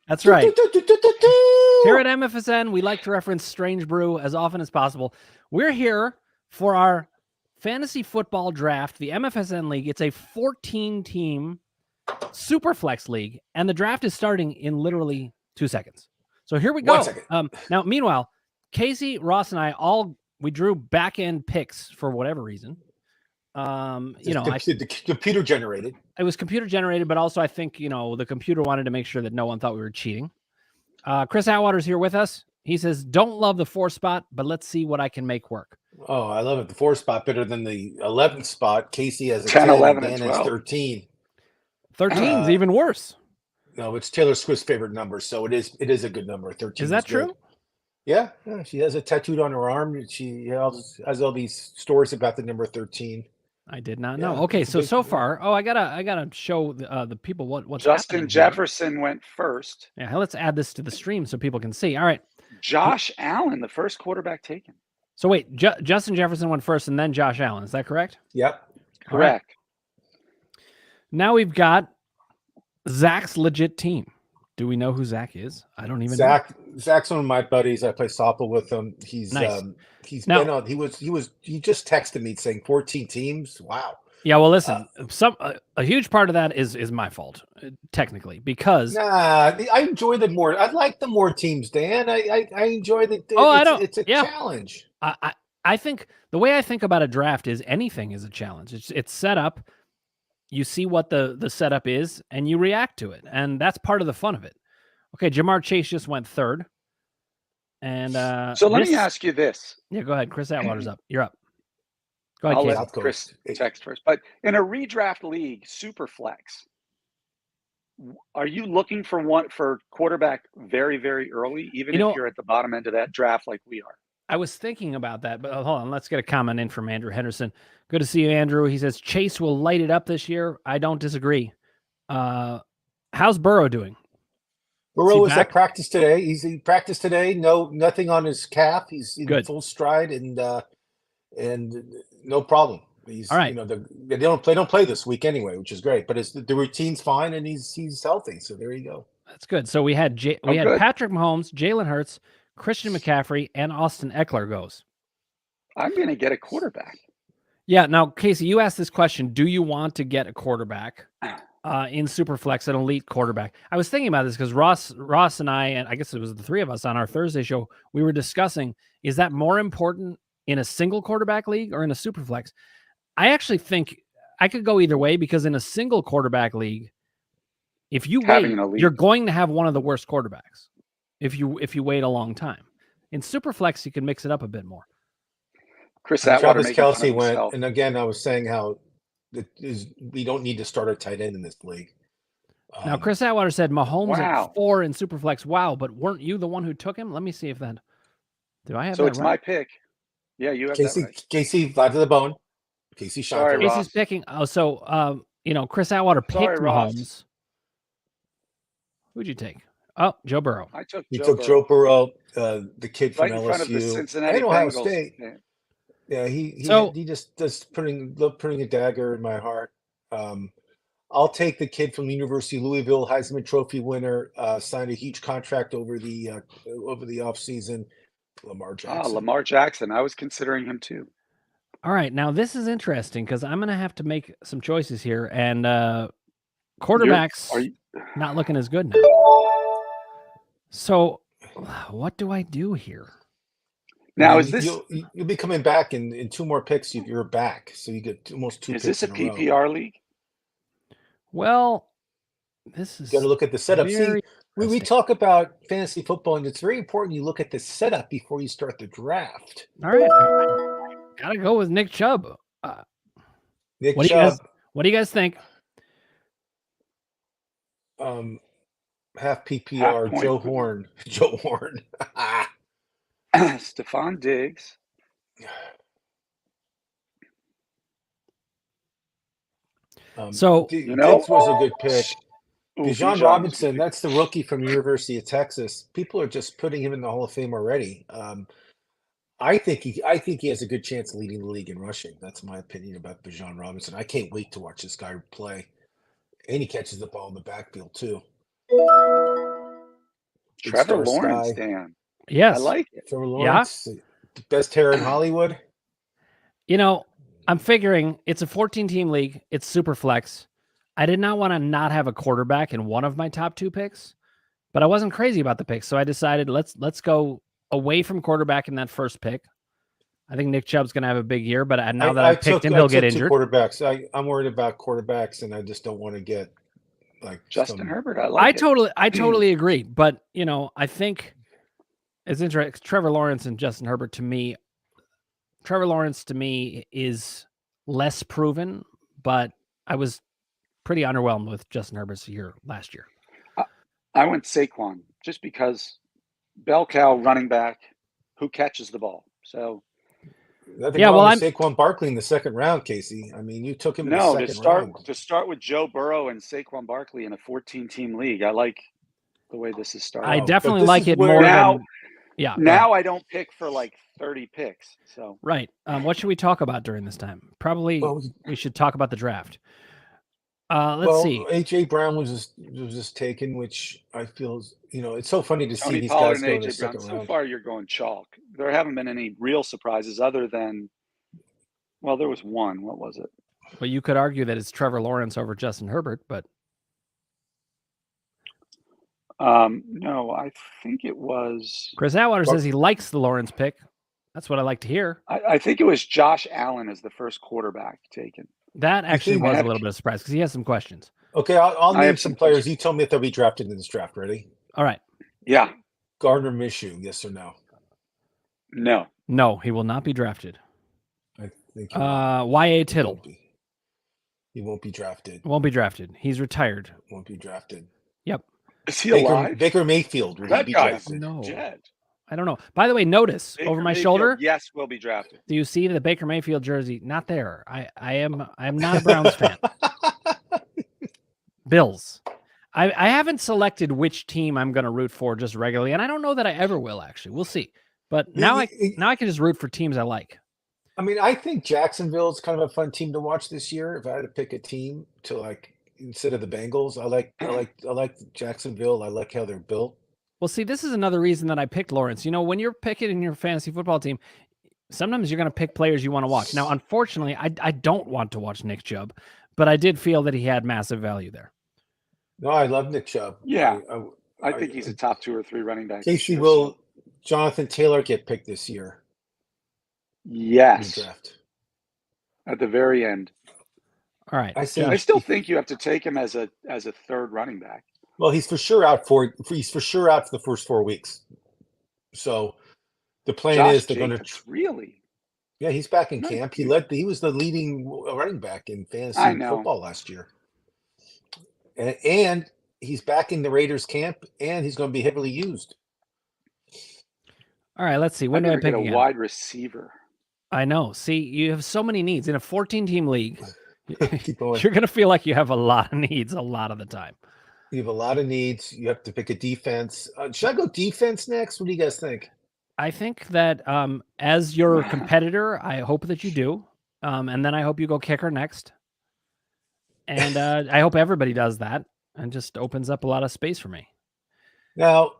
That's right. Here at MFSN, we like to reference Strange Brew as often as possible. We're here for our fantasy football draft, the MFSN League. It's a 14-team Superflex League, and the draft is starting in literally 2 seconds. So here we go. 1 second. Now, meanwhile, Casey, Ross, and I we drew back-end picks for whatever reason. The computer generated. It was computer generated, but also I think, the computer wanted to make sure that no one thought we were cheating. Chris Atwater's here with us. He says, don't love the 4 spot, but let's see what I can make work. Oh, I love it. The 4 spot better than the 11th spot. Casey has a 10, 11, and and Dan 12. has 13. 13 is even worse. No, it's Taylor Swift's favorite number, so it is a good number. 13 Is that good. true? Yeah, she has it tattooed on her arm. She has all these stories about the number 13. I did not know. Yeah, Okay, it's a so big- far, I gotta show the people what's Justin happening here. Jefferson went first. Yeah, let's add this to the stream so people can see. All right. Josh Allen, the first quarterback taken. So wait, Justin Jefferson went first, and then Josh Allen. Is that correct? Yep. All right. Correct. Now we've got Zach's legit team. Do we know who Zach is? I don't even know. Zach's one of my buddies. I play softball with him. He's Nice. He's Now- been on. He just texted me saying 14 teams. Wow. Yeah, well, listen, a huge part of that is my fault, technically, because Nah, I enjoy the more. I like the more teams, Dan. I enjoy the. It's a challenge. I think the way I think about a draft is anything is a challenge. It's set up. You see what the setup is, and you react to it, and that's part of the fun of it. Okay, Jamar Chase just went third, and So let me ask you this. Yeah, go ahead. Chris Atwater's up. You're up. Go ahead, I'll Casey. let Chris text first. But in a redraft league, Superflex, are you looking for quarterback very, very early, even if you're at the bottom end of that draft like we are? I was thinking about that, but hold on. Let's get a comment in from Andrew Henderson. Good to see you, Andrew. He says Chase will light it up this year. I don't disagree. How's Burrow doing? Burrow was at practice today. He practiced today. Nothing on his calf. He's in full stride and no problem. He's all right. They don't play this week anyway, which is great. But the routine's fine and he's healthy. So there you go. That's good. So we had Patrick Mahomes, Jalen Hurts, Christian McCaffrey, and Austin Eckler goes. I'm going to get a quarterback. Yeah. Now, Casey, you asked this question. Do you want to get a quarterback in Superflex, an elite quarterback? I was thinking about this because Ross and I, and I guess it was the three of us on our Thursday show, we were discussing, is that more important in a single quarterback league or in a Superflex? I actually think I could go either way because in a single quarterback league, if you wait, you're going to have one of the worst quarterbacks if you wait a long time. In Superflex, you can mix it up a bit more. Chris Atwater, Travis Kelce went, and again, I was saying how we don't need to start a tight end in this league. Now, Chris Atwater said Mahomes at 4 in Superflex. Wow, but weren't you the one who took him? Let me see if that. Do I have so that it's right? my pick. Yeah, you have Casey. that right. Casey, flat to the bone. Casey shot. Sorry, Casey's picking. Oh, so Chris Atwater picked Mahomes. Who'd you take? Oh, Joe Burrow. I took. He took Joe Burrow, the kid from right in LSU, front of the Cincinnati and Ohio Bengals. State. Yeah, he just putting a dagger in my heart. I'll take the kid from the University of Louisville, Heisman Trophy winner, signed a huge contract over the offseason. Lamar Jackson. Lamar Jackson. I was considering him too. All right, now this is interesting because I'm going to have to make some choices here, and quarterbacks not looking as good now. So, what do I do here? Now, is this you'll be coming back in 2 more picks? You're back, so you get almost 2 is picks. this a PPR league? Well, this is. You got to look at the setup. See, we talk about fantasy football, and it's very important you look at the setup before you start the draft. All right. Gotta go with Nick Chubb. Nick what Chubb. What do you guys think? Half PPR. Joe Horn. Joe Horn. Stephon Diggs. So Diggs was a good pick. Bijan Robinson, that's the rookie from University of Texas. People are just putting him in the Hall of Fame already. I think he has a good chance of leading the league in rushing. That's my opinion about Bijan Robinson. I can't wait to watch this guy play. And he catches the ball in the backfield too. Trevor Lawrence, Dan. Yes. I like it. Trevor Lawrence, the best hair in Hollywood. You know, I'm figuring it's a 14-team league. It's super flex. I did not want to not have a quarterback in one of my top 2 picks, but I wasn't crazy about the picks. So I decided let's go away from quarterback in that first pick. I think Nick Chubb's going to have a big year, but now that I've picked him, he'll get injured. Quarterbacks. I'm worried about quarterbacks, and I just don't want to get like Justin Herbert. I totally agree. But I think it's interesting. Trevor Lawrence and Justin Herbert to me. Trevor Lawrence to me is less proven, but I was pretty underwhelmed with Justin Herbert's year last year. I went Saquon just because bell cow running back who catches the ball. So. I'm Saquon Barkley in the second round, Casey. I mean, you took him in the second round. To start with Joe Burrow and Saquon Barkley in a 14-team league. I like the way this is starting. I definitely like it more now. Yeah. Now I don't pick for like 30 picks. So right. What should we talk about during this time? Probably we should talk about the draft. Let's see. AJ Brown was just taken, which I feel is, it's so funny to see these Pollard guys go in the AJ second Brown. round. So far, you're going chalk. There haven't been any real surprises other than, well, there was one. What was it? Well, you could argue that it's Trevor Lawrence over Justin Herbert, but no, I think it was. Chris Atwater says he likes the Lawrence pick. That's what I like to hear. I think it was Josh Allen as the first quarterback taken. That actually was a little bit of a surprise because he has some questions. Okay, I'll name some players. You tell me if they'll be drafted in this draft. Ready? All right. Yeah. Gardner Minshew, yes or no? No. No, he will not be drafted. I think Y.A. Tittle. He won't be drafted. Won't be drafted. He's retired. Won't be drafted. Yep. Is he alive? Baker Mayfield. Will that he be guy's drafted? No. dead. I don't know. By the way, notice Baker over my Mayfield, shoulder. Yes, will be drafted. Do you see the Baker Mayfield jersey? Not there. I am not a Browns fan. Bills. I haven't selected which team I'm going to root for just regularly, and I don't know that I ever will. Actually, we'll see. But now I can just root for teams I like. I mean, I think Jacksonville is kind of a fun team to watch this year. If I had to pick a team to like instead of the Bengals, I like Jacksonville. I like how they're built. Well, see, this is another reason that I picked Lawrence. When you're picking in your fantasy football team, sometimes you're going to pick players you want to watch. Now, unfortunately, I don't want to watch Nick Chubb, but I did feel that he had massive value there. No, I love Nick Chubb. Yeah, I think he's a top 2 or 3 running back. Casey, will Jonathan Taylor get picked this year? Yes. Draft. At the very end. All right. I still think you have to take him as a third running back. Well, he's for sure out for the first 4 weeks. So the plan is they're going to really. Yeah, he's back in camp. He was the leading running back in fantasy football last year. And he's back in the Raiders camp, and he's going to be heavily used. All right, let's see. When do I pick a wide receiver? I know. See, you have so many needs in a 14-team league. Keep going. You're going to feel like you have a lot of needs a lot of the time. You have a lot of needs. You have to pick a defense. Should I go defense next? What do you guys think? I think that as your competitor, I hope that you do. And then I hope you go kicker next. And I hope everybody does that and just opens up a lot of space for me. Now,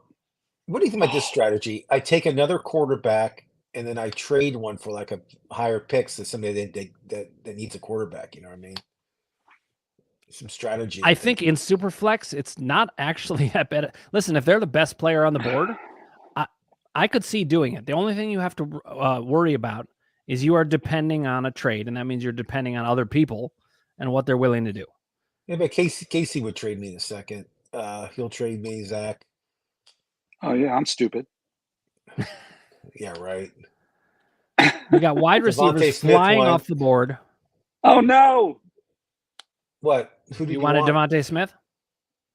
what do you think about this strategy? I take another quarterback and then I trade one for like a higher picks to somebody that needs a quarterback. You know what I mean? Some strategy. I think in Superflex, it's not actually that bad. Listen, if they're the best player on the board, I could see doing it. The only thing you have to worry about is you are depending on a trade, and that means you're depending on other people and what they're willing to do. Yeah, but Casey would trade me in a second. He'll trade me, Zach. Oh, yeah, I'm stupid. Yeah, right. We got wide receivers flying off the board. Oh, no. What? Who do you wanted Devontae Smith?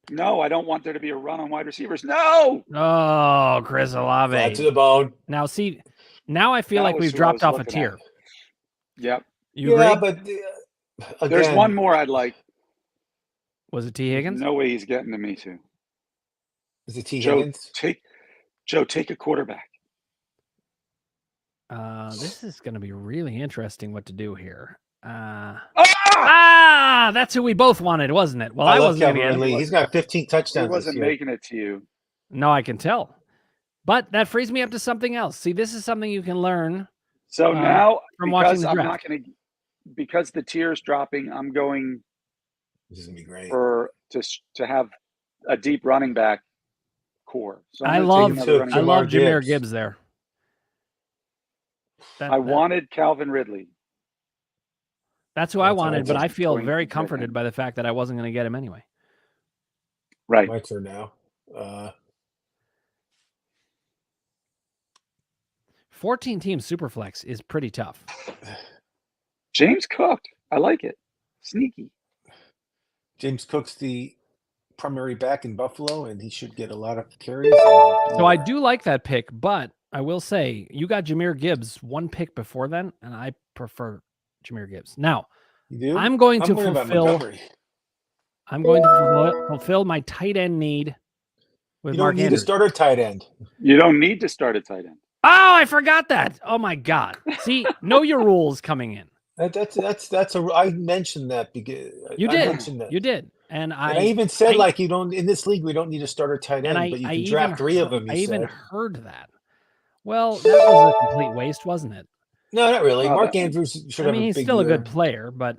No, I don't want there to be a run on wide receivers. No. Oh, Chris Olave. Flat to the bone. Now, see, now I feel like we've dropped off a tier. Yep. You agree? But again, there's one more I'd like. Was it T. Higgins? No way he's getting to me too. Is it T. Higgins? Take a quarterback. This is going to be really interesting what to do here. That's who we both wanted, wasn't it? Well, I love wasn't going to Calvin get Ridley. him. He's got 15 touchdowns. He wasn't this year. making it to you. No, I can tell. But that frees me up to something else. See, this is something you can learn. So now, from watching the I'm draft. not going to, because the tier's dropping, I'm going. This is gonna be great. To have a deep running back core. So I love Jahmyr Jahmyr Gibbs there. I wanted Calvin Ridley. That's who I wanted, but I feel very comforted by the fact that I wasn't going to get him anyway. Right. My turn now. 14-team Superflex is pretty tough. James Cook. I like it. Sneaky. James Cook's the primary back in Buffalo, and he should get a lot of carries. So I do like that pick, but I will say you got Jahmyr Gibbs one pick before then, and I prefer Jahmyr Gibbs. Now, I'm going to fulfill my tight end need with Mark Andrews. You don't need to start a tight end. You don't need to start a tight end. Oh, I forgot that. Oh my God. See, know your rules coming in. I mentioned that because you did. And I even said you don't in this league we don't need to start a tight end, but you can draft 3 of them. I even heard that. Well, that was a complete waste, wasn't it? No, not really. Mark Andrews should have. He's still a good player, but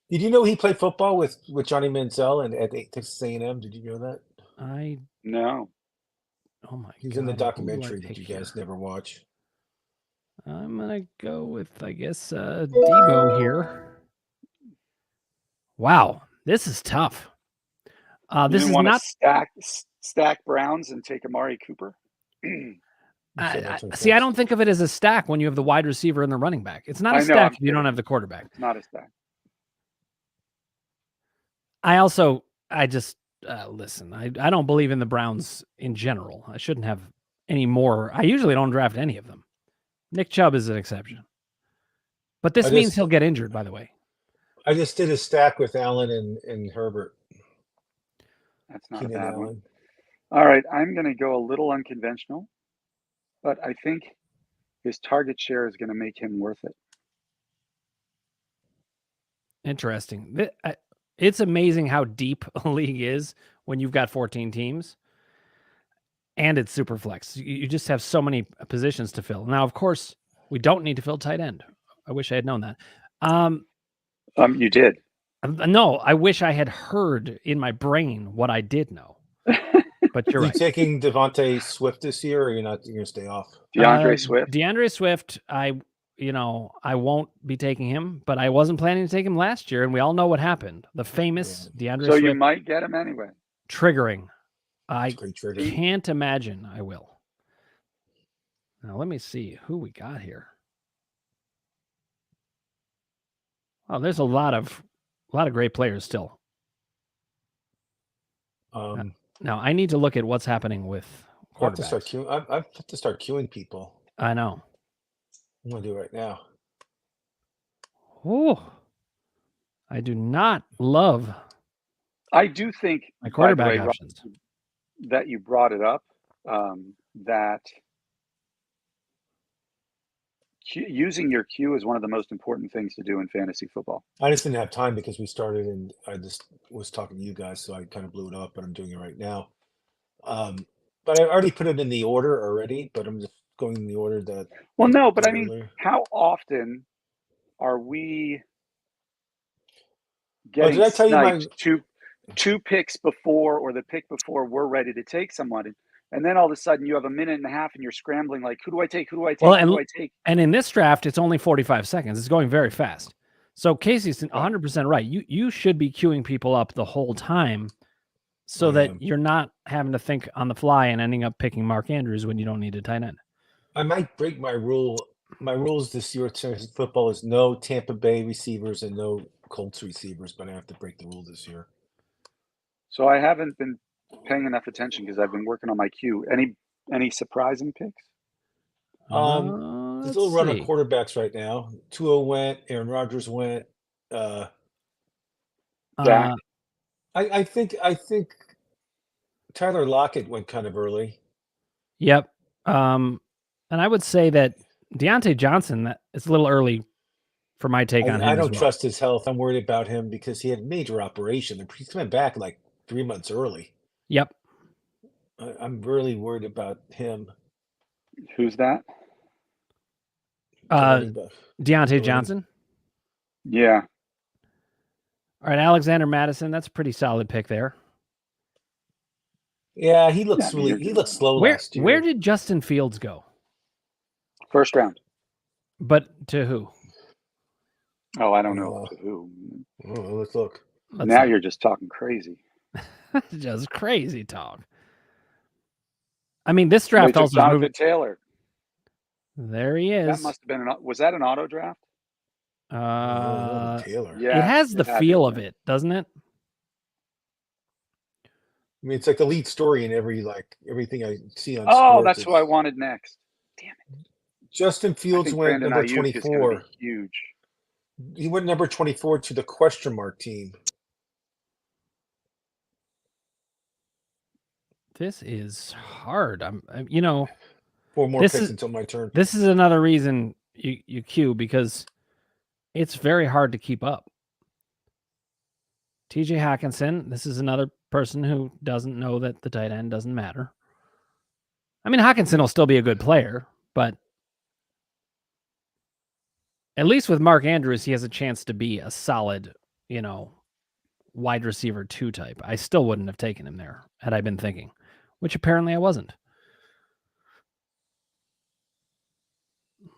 did you know he played football with Johnny Manziel and at Texas A&M? Did you know that? No. Oh my! He's in the documentary that you guys never watch. I'm gonna go with, I guess, Debo here. Wow, this is tough. This is not stack Browns and take Amari Cooper. See, I don't think of it as a stack when you have the wide receiver and the running back. It's not a stack if you don't have the quarterback. It's not a stack. Listen, I don't believe in the Browns in general. I shouldn't have any more. I usually don't draft any of them. Nick Chubb is an exception. But this means he'll get injured, by the way. I just did a stack with Allen and Herbert. That's not a bad one. All right, I'm going to go a little unconventional, but I think his target share is going to make him worth it. Interesting. It's amazing how deep a league is when you've got 14 teams and it's super flex. You just have so many positions to fill. Now, of course, we don't need to fill tight end. I wish I had known that. You did. No, I wish I had heard in my brain what I did know. But you're right. Are you taking Devontae Swift this year, or you're going to stay off? DeAndre Swift, I won't be taking him, but I wasn't planning to take him last year, and we all know what happened. The famous DeAndre Swift. So you might get him anyway. Triggering. I can't imagine I will. Now, let me see who we got here. Oh, there's a lot of great players still. Now, I need to look at what's happening with quarterbacks. I have to start queuing people. I know. I'm going to do it right now. Oh, I do not love. I do think my quarterback options. That you brought it up, that using your queue is one of the most important things to do in fantasy football. I just didn't have time because we started and I just was talking to you guys, so I kind of blew it up, but I'm doing it right now. But I already put it in the order already, but I'm just going in the order that. Well, no, but I mean, how often are we getting did I tell you two picks before, or the pick before we're ready to take someone, and then all of a sudden you have a minute and a half and you're scrambling like, who do I take? Who do I take? Well, who do I take? And in this draft, it's only 45 seconds. It's going very fast. So Casey's 100% right. You should be queuing people up the whole time so that you're not having to think on the fly and ending up picking Mark Andrews when you don't need a tight end. I might break my rule. My rules this year in football is no Tampa Bay receivers and no Colts receivers, but I have to break the rule this year. So I haven't been paying enough attention because I've been working on my queue. Any surprising picks? There's a little run on quarterbacks right now. Tua went. Aaron Rodgers went. Dak. I think Tyler Lockett went kind of early. Yep. And I would say that Deontay Johnson, that it's a little early for my take on him. I don't trust his health. I'm worried about him because he had a major operation. He's coming back like 3 months early. Yep. I'm really worried about him. Who's that? Deontay Johnson. Yeah. All right, Alexander Madison. That's a pretty solid pick there. Yeah, he looks he looks slow last year. Where did Justin Fields go? First round. But to who? Oh, I don't know to who. Let's look. Now you're just talking crazy. Just crazy talk. I mean, this draft also Jonathan Taylor. There he is. That must have been was that an auto draft? Taylor. Yeah, it has the feel of it, doesn't it? I mean, it's like the lead story in everything I see on. Oh, that's who I wanted next. Damn it. Justin Fields went number 24. Huge. He went number 24 to the question mark team. This is hard. Four more picks until my turn. This is another reason you queue, because it's very hard to keep up. TJ Hawkinson, this is another person who doesn't know that the tight end doesn't matter. I mean, Hawkinson will still be a good player, but at least with Mark Andrews, he has a chance to be a solid, wide receiver 2 type. I still wouldn't have taken him there had I been thinking, which apparently I wasn't.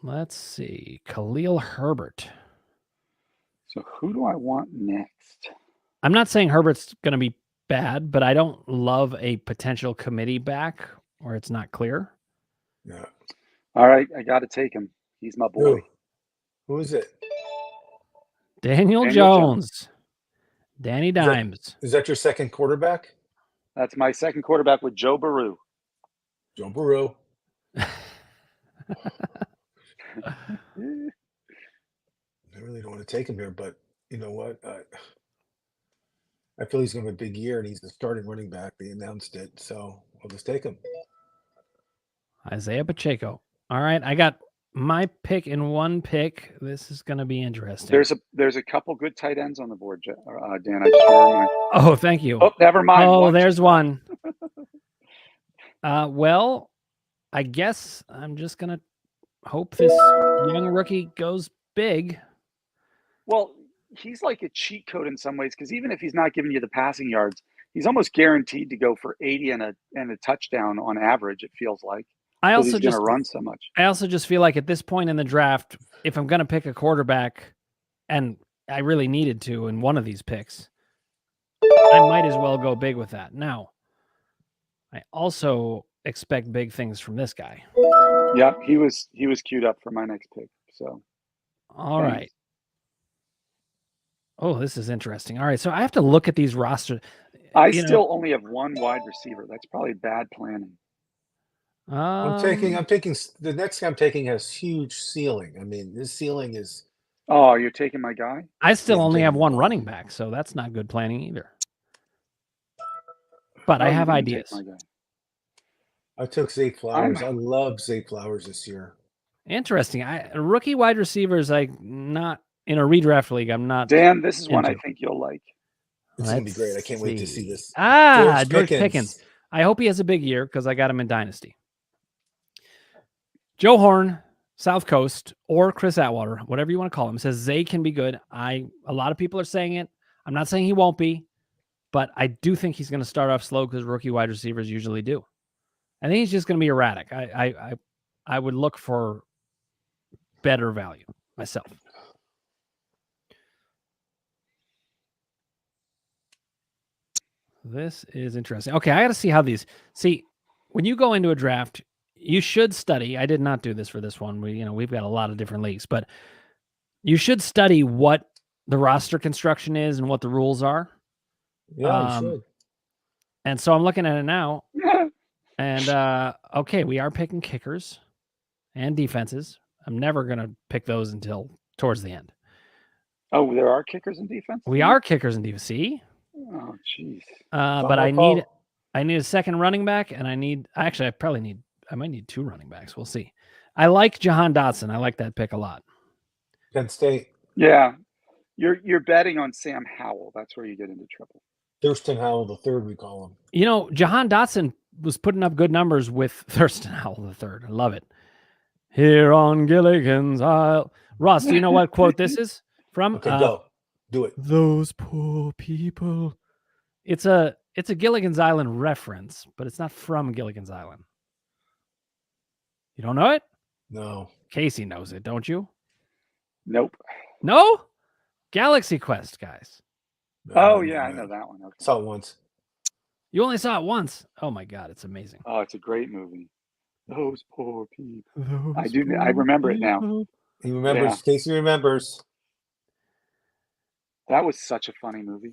Let's see. Khalil Herbert. So who do I want next? I'm not saying Herbert's going to be bad, but I don't love a potential committee back where it's not clear. Yeah. All right, I got to take him. He's my boy. Who is it? Daniel Jones. Danny Dimes. Is that your second quarterback? That's my second quarterback with Joe Burrow. Joe Burrow. I really don't want to take him here, but you know what? I feel he's going to have a big year, and he's the starting running back. They announced it, so I'll just take him. Isaiah Pacheco. All right, I got my pick in one pick. This is going to be interesting. There's a couple good tight ends on the board, Dan. I just want to remind you. Oh, thank you. Oh, never mind. Oh, there's one. Well, I guess I'm just going to hope this young rookie goes big. Well, he's like a cheat code in some ways, because even if he's not giving you the passing yards, he's almost guaranteed to go for 80 and a touchdown on average, it feels like. He's going to run so much. I also just feel like at this point in the draft, if I'm going to pick a quarterback, and I really needed to in one of these picks, I might as well go big with that. Now, I also expect big things from this guy. Yeah, he was queued up for my next pick. So, all right. Oh, this is interesting. All right, so I have to look at these rosters. I still only have one wide receiver. That's probably bad planning. I'm taking the next guy I'm taking has huge ceiling. I mean, this ceiling is. Oh, you're taking my guy? I still only have one running back, so that's not good planning either. But I have ideas. I took Zay Flowers. I love Zay Flowers this year. Interesting. Rookie wide receivers, not in a redraft league. I'm not. Dan, this is one I think you'll like. It's going to be great. I can't wait to see this. George Pickens. I hope he has a big year because I got him in Dynasty. Joe Horn, South Coast, or Chris Atwater, whatever you want to call him, says Zay can be good. A lot of people are saying it. I'm not saying he won't be, but I do think he's going to start off slow because rookie wide receivers usually do. I think he's just going to be erratic. I would look for better value myself. This is interesting. Okay, I got to see how these. See, when you go into a draft, you should study. I did not do this for this one. We've got a lot of different leagues, but you should study what the roster construction is and what the rules are. Yeah, you should. And so I'm looking at it now, and okay, we are picking kickers and defenses. I'm never gonna pick those until towards the end. Oh, there are kickers and defense? We are kickers and defense. See? Oh, jeez. But I need a second running back, and I might need 2 running backs. We'll see. I like Jahan Dotson. I like that pick a lot. Penn State. Yeah, you're betting on Sam Howell. That's where you get into trouble. Thurston Howell the third, we call him. You know, Jahan Dotson was putting up good numbers with Thurston Howell the third. I love it. Here on Gilligan's Isle. Ross, do you know what quote this is from? Okay, go. Do it. Those poor people. It's a Gilligan's Island reference, but it's not from Gilligan's Island. You don't know it? No. Casey knows it, don't you? Nope. No? Galaxy Quest, guys. Oh, yeah, I know that one. Okay. Saw it once. You only saw it once. Oh, my God, it's amazing. Oh, it's a great movie. Those poor people. I remember it now. He remembers. Yeah. Casey remembers. That was such a funny movie.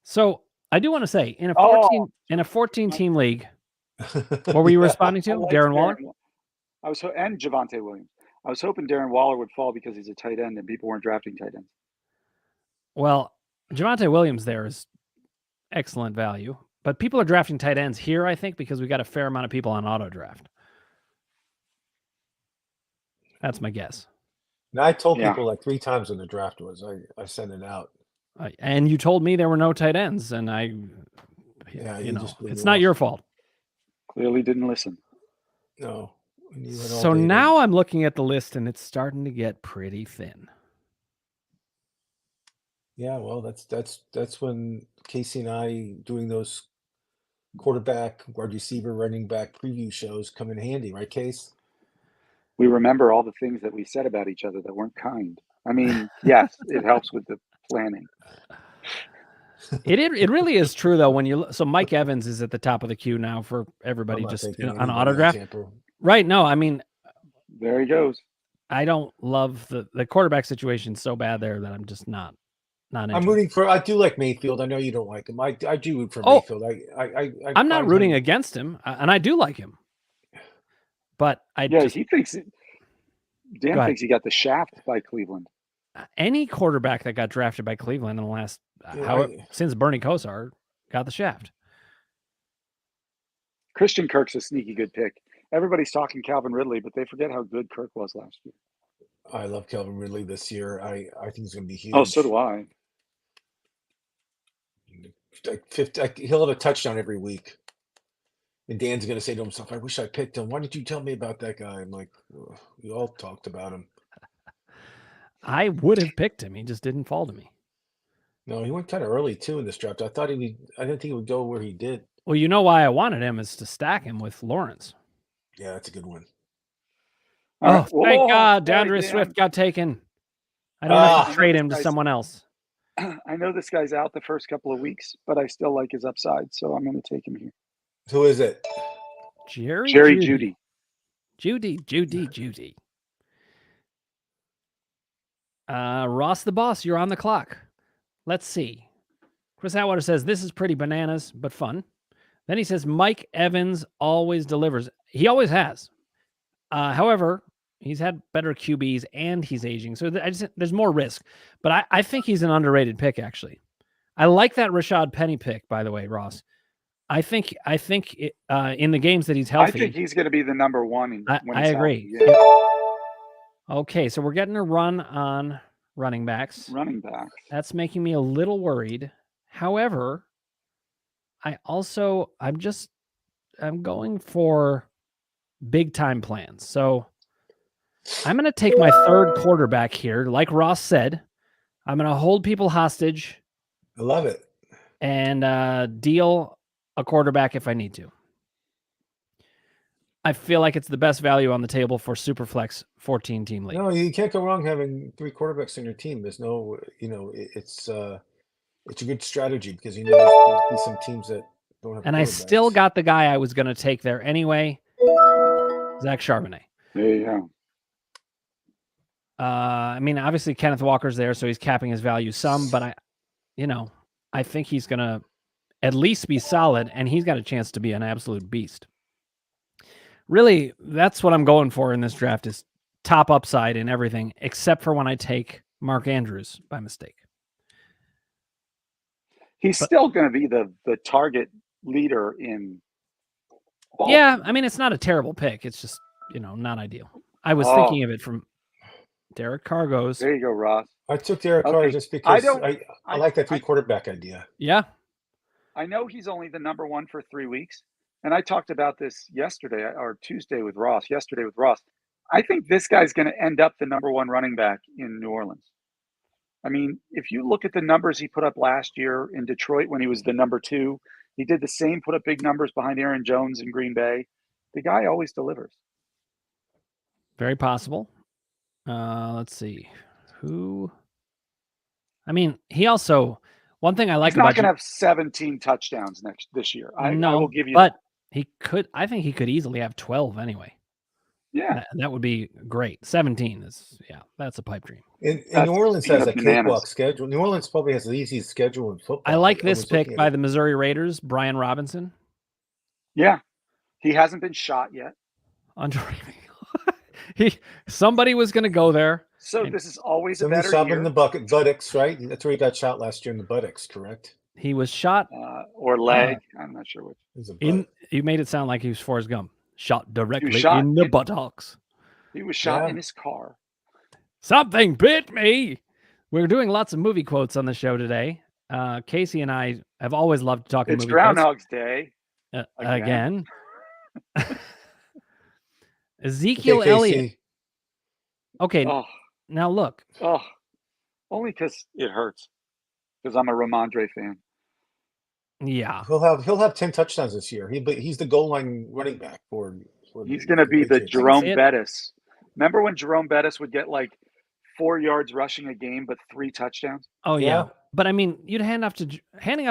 So I do want to say, in a 14 team league, what were you responding to? Darren Waller? And Javonte Williams. I was hoping Darren Waller would fall because he's a tight end and people weren't drafting tight ends. Well, Javonte Williams there is excellent value, but people are drafting tight ends here, I think, because we got a fair amount of people on auto draft. That's my guess. Now, I told people like 3 times when the draft was. I sent it out. And you told me there were no tight ends, and it's not your fault. Clearly didn't listen. No. So now I'm looking at the list, and it's starting to get pretty thin. Yeah, well, that's when Casey and I doing those quarterback, wide receiver, running back preview shows come in handy, right, Case? We remember all the things that we said about each other that weren't kind. I mean, yes, it helps with the planning. It really is true though. So Mike Evans is at the top of the queue now for everybody just on auto draft. Right? No, I mean, there he goes. I don't love the quarterback situation so bad there that I'm just not. I'm rooting for. I do like Mayfield. I know you don't like him. I do root for Mayfield. I'm not rooting against him, and I do like him. But he thinks. Dan thinks he got the shaft by Cleveland. Any quarterback that got drafted by Cleveland in the last since Bernie Kosar got the shaft. Christian Kirk's a sneaky good pick. Everybody's talking Calvin Ridley, but they forget how good Kirk was last year. I love Calvin Ridley this year. I think he's going to be huge. Oh, so do I. He'll have a touchdown every week. And Dan's going to say to himself, I wish I picked him. Why didn't you tell me about that guy? I'm like, we all talked about him. I would have picked him. He just didn't fall to me. No, he went kind of early, too, in this draft. I didn't think he would go where he did. Well, you know why I wanted him is to stack him with Lawrence. Yeah, that's a good one. Thank God DeAndre Swift got taken. I don't have to trade him to someone else. I know this guy's out the first couple of weeks, but I still like his upside, so I'm going to take him here. Who is it? Jerry Jeudy. Judy. Ross the Boss, you're on the clock. Let's see. Chris Atwater says, this is pretty bananas, but fun. Then he says, Mike Evans always delivers. He always has. However, he's had better QBs and he's aging. So there's more risk. But I think he's an underrated pick, actually. I like that Rashad Penny pick, by the way, Ross. I think in the games that he's healthy. I think he's going to be the number one. I agree. Yeah. Okay, so we're getting a run on running backs. That's making me a little worried. However, I'm going for big time plans. So I'm going to take my third quarterback here. Like Ross said, I'm going to hold people hostage. I love it. And deal a quarterback if I need to. I feel like it's the best value on the table for Superflex 14 team league. No, you can't go wrong having 3 quarterbacks on your team. There's no, it's a good strategy because there's some teams that don't have. And I still got the guy I was going to take there anyway, Zach Charbonnet. There you go. I mean, obviously Kenneth Walker's there, so he's capping his value some, but I think he's going to at least be solid, and he's got a chance to be an absolute beast. Really, that's what I'm going for in this draft is top upside in everything, except for when I take Mark Andrews by mistake. He's still going to be the target leader in ball. Yeah, I mean, it's not a terrible pick. It's just, not ideal. I was thinking of it from Derek Carr goes. There you go, Ross. I took Derek Carr just because I like that 3 quarterback idea. Yeah. I know he's only the number 1 for 3 weeks. And I talked about this yesterday or Tuesday with Ross, I think this guy's going to end up the number 1 running back in New Orleans. I mean, if you look at the numbers he put up last year in Detroit when he was the number 2, he did the same, put up big numbers behind Aaron Jones in Green Bay. The guy always delivers. Very possible. Let's see. Who? I mean, he also, one thing I like He's not about going to have 17 touchdowns this year. I will give you but that. he could, I think he could easily have 12 anyway. Yeah. That would be great. 17 is, that's a pipe dream. And New Orleans has a cakewalk schedule. New Orleans probably has the easiest schedule in football. I like this pick by the Missouri Raiders, Brian Robinson. Yeah. He hasn't been shot yet. Somebody was going to go there. So this is always a better shot year. in the buttocks, right? That's where he got shot last year in the buttocks, correct? He was shot. Or leg. I'm not sure which. You made it sound like he was Forrest Gump. Shot directly in the buttocks. He was shot in his car. Something bit me. We're doing lots of movie quotes on the show today. Casey and I have always loved talking movie quotes. It's Groundhog's Day. Again. Ezekiel Elliott. Okay. Oh. Now look. Oh, only because it hurts. Because I'm a Ramondre fan. Yeah, he'll have 10 touchdowns this year. He's the goal line running back for he's going to be the Jerome Bettis. Remember when Jerome Bettis would get like 4 yards rushing a game, but 3 touchdowns? Oh yeah. But I mean, handing off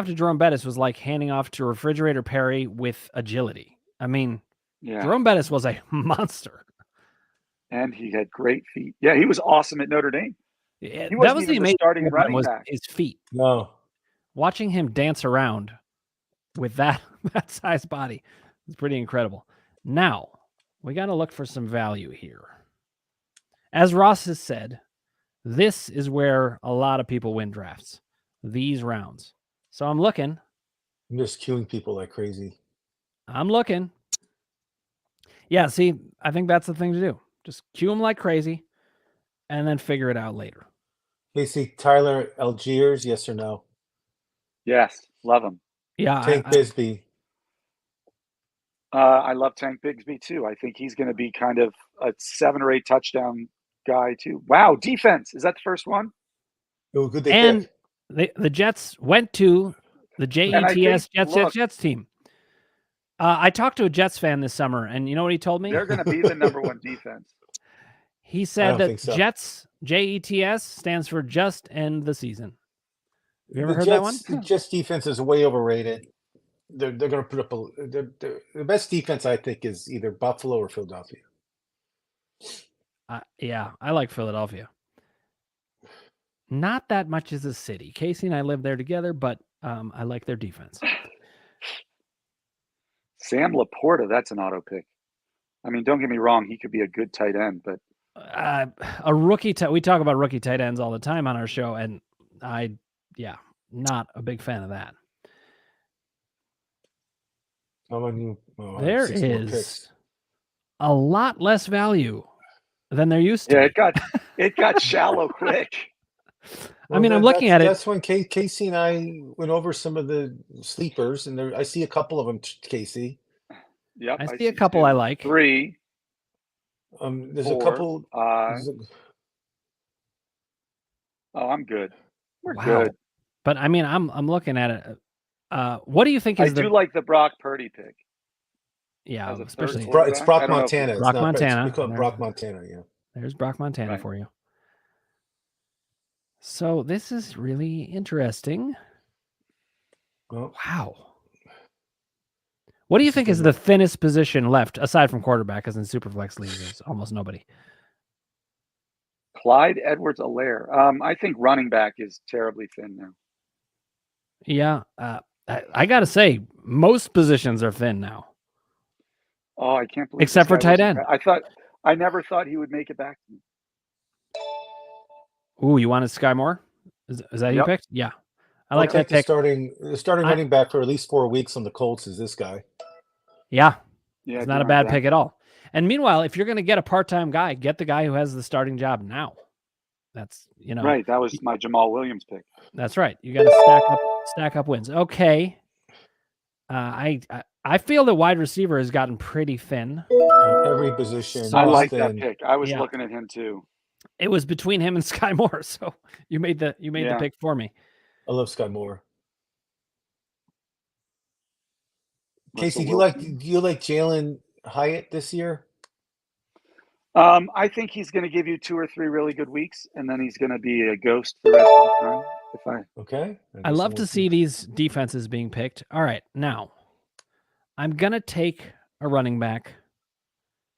to Jerome Bettis was like handing off to Refrigerator Perry with agility. I mean, Jerome Bettis was a monster, and he had great feet. Yeah, he was awesome at Notre Dame. Yeah, he wasn't even the starting running back. His feet. No. Watching him dance around with that size body is pretty incredible. Now, we got to look for some value here. As Ross has said, this is where a lot of people win drafts, these rounds. So I'm looking. I'm just queuing people like crazy. I'm looking. Yeah, see, I think that's the thing to do. Just queue them like crazy and then figure it out later. Casey, Tyler Algiers, yes or no? Yes, love him. Yeah, Tank Bigsby. I love Tank Bigsby too. I think he's going to be kind of a 7 or 8 touchdown guy too. Wow, defense, is that the first one? Oh, good. And the Jets went to the JETS Jets team. I talked to a Jets fan this summer, and you know what he told me? They're going to be the number 1 defense. He said that Jets JETS stands for just end the season. Have you ever heard that one? The Jets defense is way overrated. They're going to put up the best defense, I think, is either Buffalo or Philadelphia. Yeah, I like Philadelphia. Not that much as a city. Casey and I live there together, but I like their defense. Sam Laporta, that's an auto pick. I mean, don't get me wrong, he could be a good tight end, but a rookie. We talk about rookie tight ends all the time on our show, and not a big fan of that. There is a lot less value than there used to. Yeah, it got shallow quick. Well, I mean, I'm looking at it. That's when Casey and I went over some of the sleepers, and I see a couple of them, Casey. Yep, I see a couple 2, I like. 3. There's 4, a couple. I'm good. We're good. But I mean, I'm looking at it. What do you think is I do like the Brock Purdy pick. Yeah, especially it's Brock Montana. Brock Montana. It's Brock Montana. Yeah. There's Brock Montana for you. So this is really interesting. Wow. What do you think is the thinnest position left, aside from quarterback, because in Superflex leagues there's almost nobody? Clyde Edwards-Helaire. I think running back is terribly thin now. Yeah. I got to say, most positions are thin now. Oh, I can't believe except for tight end. I never thought he would make it back to me. Ooh, you wanted Sky Moore? Is that who you picked? Yeah. I like that pick. The starting running back for at least 4 weeks on the Colts is this guy. Yeah. It's not a bad pick at all. And meanwhile, if you're going to get a part-time guy, get the guy who has the starting job now. That's, you know. Right. That was my Jamal Williams pick. That's right. You got to stack up wins. Okay. I feel that wide receiver has gotten pretty thin. Every position. I like that pick. I was looking at him too. It was between him and Sky Moore, so you made the pick for me. I love Sky Moore. Casey, do you like Jalen Hyatt this year? I think he's going to give you 2 or 3 really good weeks, and then he's going to be a ghost the rest of the time. Okay. I love to see these defenses being picked. All right, now I'm gonna take a running back.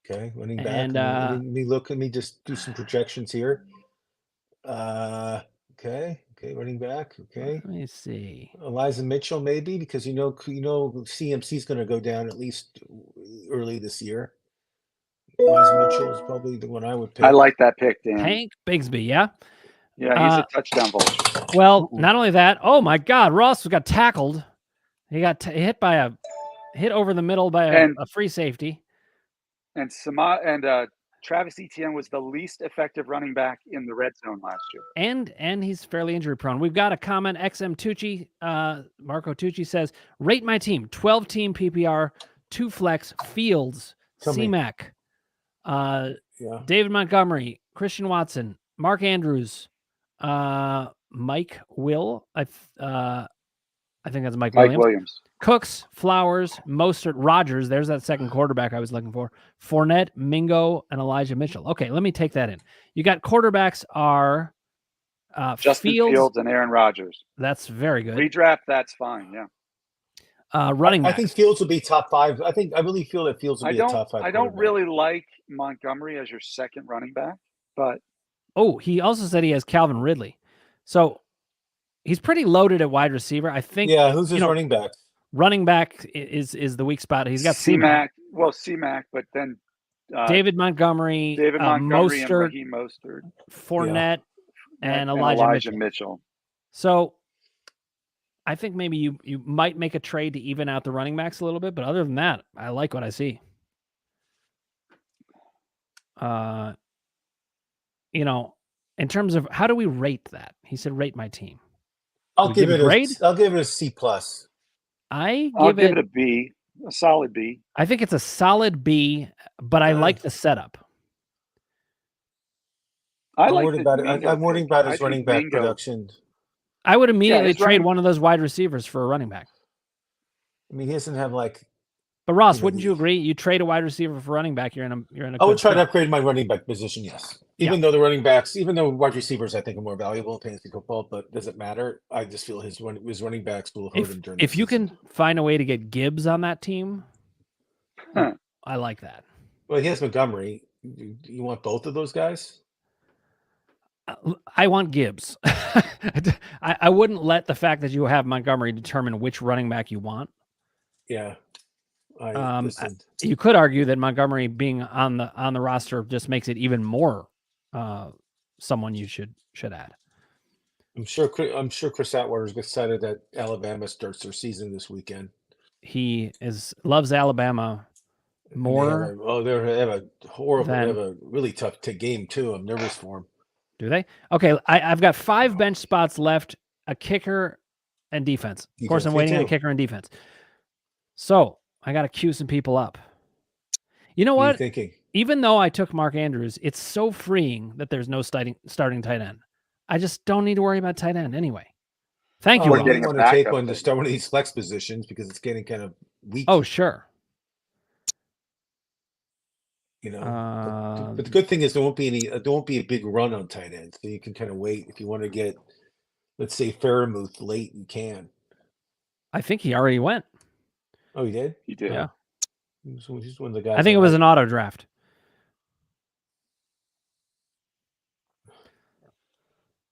Okay, running back. And let me just do some projections here. Okay, running back. Okay. Let me see. Elijah Mitchell, maybe, because you know CMC is going to go down at least early this year. Elijah Mitchell is probably the one I would pick. I like that pick, Dan. Hank Bigsby, yeah? Yeah, he's a touchdown vulture. Well, not only that, oh my God, Ross got tackled. He got hit over the middle by a free safety. And Travis Etienne was the least effective running back in the red zone last year. And he's fairly injury prone. We've got a comment. XM Tucci, Marco Tucci says, rate my team, 12-team PPR, 2 flex, Fields, C-Mac, David Montgomery, Christian Watson, Mark Andrews, Mike Will. I think that's Mike Williams. Cooks, Flowers, Mostert, Rodgers. There's that second quarterback I was looking for. Fournette, Mingo, and Elijah Mitchell. Okay, let me take that in. You got quarterbacks are Justin Fields and Aaron Rodgers. That's very good. Redraft, that's fine. Yeah. Running back. I think Fields will be top 5. I really feel that Fields will be a top 5. I don't really like Montgomery as your second running back, but he also said he has Calvin Ridley, so he's pretty loaded at wide receiver. I think. Yeah, who's his running back? Running back is the weak spot. He's got C-Mac. Well, C-Mac, but then David Montgomery, Mostert, Fournette, and Elijah Mitchell. So I think maybe you might make a trade to even out the running backs a little bit, but other than that, I like what I see. In terms of how do we rate that? He said, rate my team. I'll give it a C+. I'll give it a B, a solid B. I think it's a solid B, but I like the setup. I'm worried about his running back production. I would immediately trade one of those wide receivers for a running back. I mean, he doesn't have But Ross, wouldn't you agree? You trade a wide receiver for running back, you're in a. I would try to upgrade my running back position. Yes, even though wide receivers, I think are more valuable in fantasy football, but does it matter? I just feel his running backs will hurt him during. If you can find a way to get Gibbs on that team, I like that. Well, he has Montgomery. You want both of those guys? I want Gibbs. I wouldn't let the fact that you have Montgomery determine which running back you want. Yeah. You could argue that Montgomery being on the roster just makes it even more someone you should add. I'm sure Chris Atwater is excited that Alabama starts their season this weekend. He loves Alabama more. They have a really tough game too. I'm nervous for him. Do they? Okay, I've got 5 bench spots left, a kicker and defense. Of course, I'm waiting on a kicker and defense. So I got to cue some people up. You know what? What are you thinking? Even though I took Mark Andrews, it's so freeing that there's no starting tight end. I just don't need to worry about tight end anyway. Thank you. I want to take one to start one of these flex positions because it's getting kind of weak. Oh, sure. But the good thing is there won't be a big run on tight end, so you can kind of wait if you want to get, let's say, Fairmouth late. You can. I think he already went. Oh, he did. He did. Yeah. He's one of the guys. I think it was an auto draft.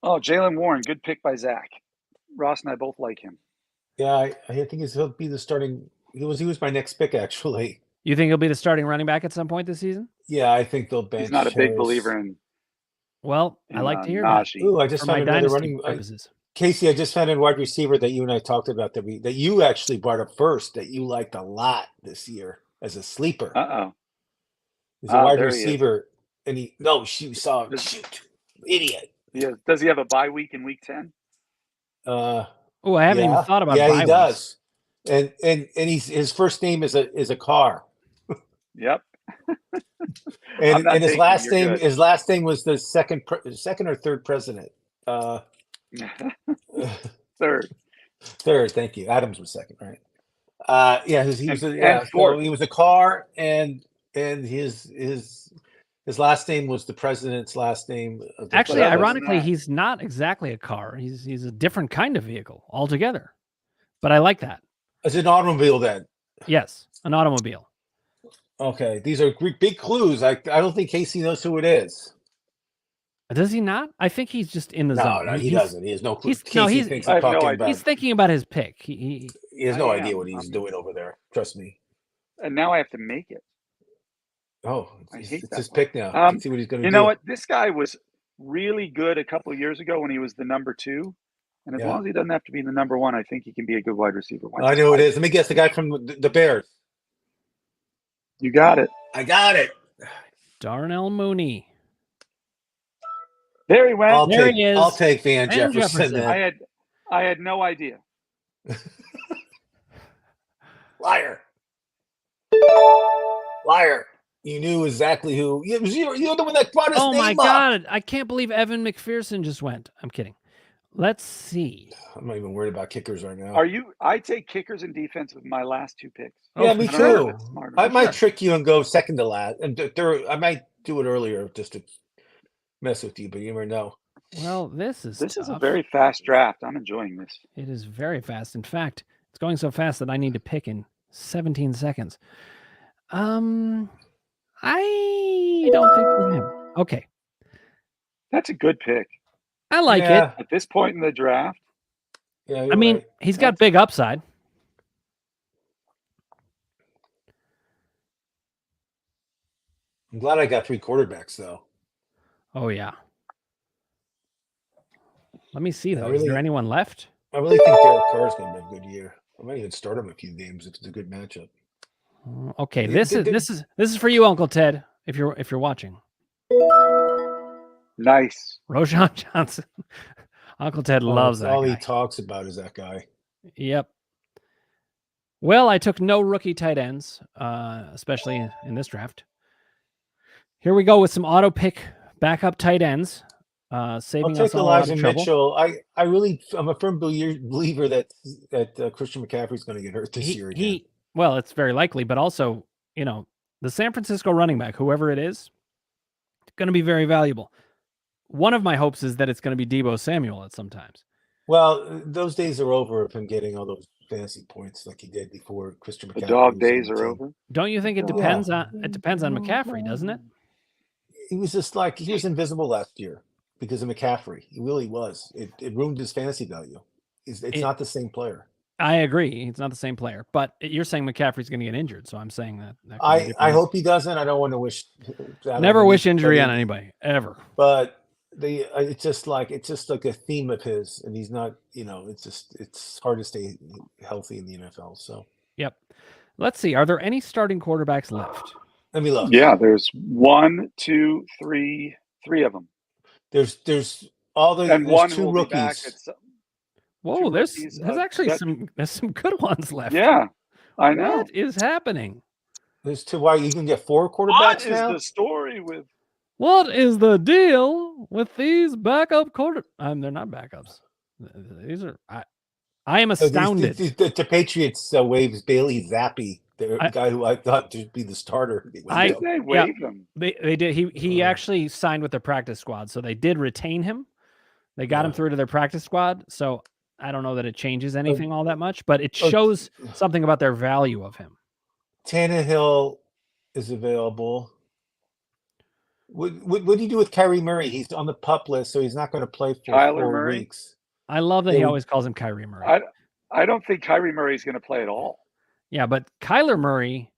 Oh, Jaylen Warren, good pick by Zach. Ross and I both like him. Yeah, I think he'll be the starting. He was my next pick actually. You think he'll be the starting running back at some point this season? Yeah, I think they'll bench. He's not a big believer in. Well, I like to hear that. Ooh, I just found another running. Casey, I just found a wide receiver that you and I talked about that you actually brought up first that you liked a lot this year as a sleeper. He's a wide receiver, and shoot, idiot. Yeah. Does he have a bye week in week 10? Oh, I haven't even thought about Yeah, bye he weeks. does. And his first name is a car. Yep. And his last name good. was the second or third president. Third. Third, thank you. Adams was second, right? Yeah, he was and so fourth. he was a car, and his last name was the president's last name. Actually, ironically, he's not exactly a car. He's a different kind of vehicle altogether. But I like that. It's an automobile then. Yes, an automobile. Okay, these are big clues. I don't think Casey knows who it is. Does he not? I think he's just in the zone. No, he doesn't. He has no clue. He's thinking about his pick. He has no idea what he's doing over there. Trust me. And now I have to make it. Oh, I hate it's his pick now. Let's see what he's going to do. You know what? This guy was really good a couple of years ago when he was the number 2. And as long as he doesn't have to be the number 1, I think he can be a good wide receiver. I know it is. Let me guess. The guy from the Bears. You got it. I got it. Darnell Mooney. There he went. There he is. I'll take Van Jefferson. I had no idea. Liar. Liar. You knew exactly who. You're the one that brought his name up. Oh, my God. I can't believe Evan McPherson just went. I'm kidding. Let's see. I'm not even worried about kickers right now. I take kickers and defense with my last 2 picks. Yeah, me too. I might trick you and go second to last. And third, I might do it earlier just to mess with you, but you never know. Well, this is a very fast draft. I'm enjoying this. It is very fast. In fact, it's going so fast that I need to pick in 17 seconds. I don't think for him. Okay. That's a good pick. I like it. At this point in the draft. Yeah, I mean, he's got big upside. I'm glad I got 3 quarterbacks, though. Oh, yeah. Let me see, though. Is there anyone left? I really think Derek Carr is going to have a good year. I might even start him a few games if it's a good matchup. Okay, this is for you, Uncle Ted, if you're watching. Nice. Roshan Johnson. Uncle Ted loves that all guy. He talks about is that guy. Yep. Well, I took no rookie tight ends, especially in this draft. Here we go with some auto pick backup tight ends. Saving us all Elijah a lot of Mitchell. I'm a firm believer that Christian McCaffrey's going to get hurt this year again. Well, it's very likely, but also, the San Francisco running back, whoever it is, going to be very valuable. One of my hopes is that it's going to be Deebo Samuel at some times. Well, those days are over of him getting all those fantasy points like he did before Christian McCaffrey. The dog days are over. Don't you think it depends on McCaffrey, doesn't it? He was just he was invisible last year because of McCaffrey. He really was. It ruined his fantasy value. It's not the same player. I agree. It's not the same player, but you're saying McCaffrey's going to get injured, so I'm saying that I hope he doesn't. I don't want to wish. Never wish injury on anybody ever. But it's just like a theme of his, and he's not. It's hard to stay healthy in the NFL. So yep. Let's see. Are there any starting quarterbacks left? Let me look. Yeah, there's 1, 2, 3 of them. There's all the and one 2 rookies. Whoa, there's actually some good ones left. Yeah, I know. What is happening? There's 2. Why you can get 4 quarterbacks now? What is the story with? What is the deal with these backup quarterbacks? They're not backups. These are. I am astounded. The Patriots waves Bailey Zappi, the guy who I thought to be the starter. They waived him. They did. He actually signed with their practice squad, so they did retain him. They got him through to their practice squad. So I don't know that it changes anything all that much, but it shows something about their value of him. Tannehill is available. What do you do with Kyrie Murray? He's on the PUP list, so he's not going to play for 4 weeks. I love that he always calls him Kyrie Murray. I don't think Kyrie Murray is going to play at all. Yeah, but Kyler Murray,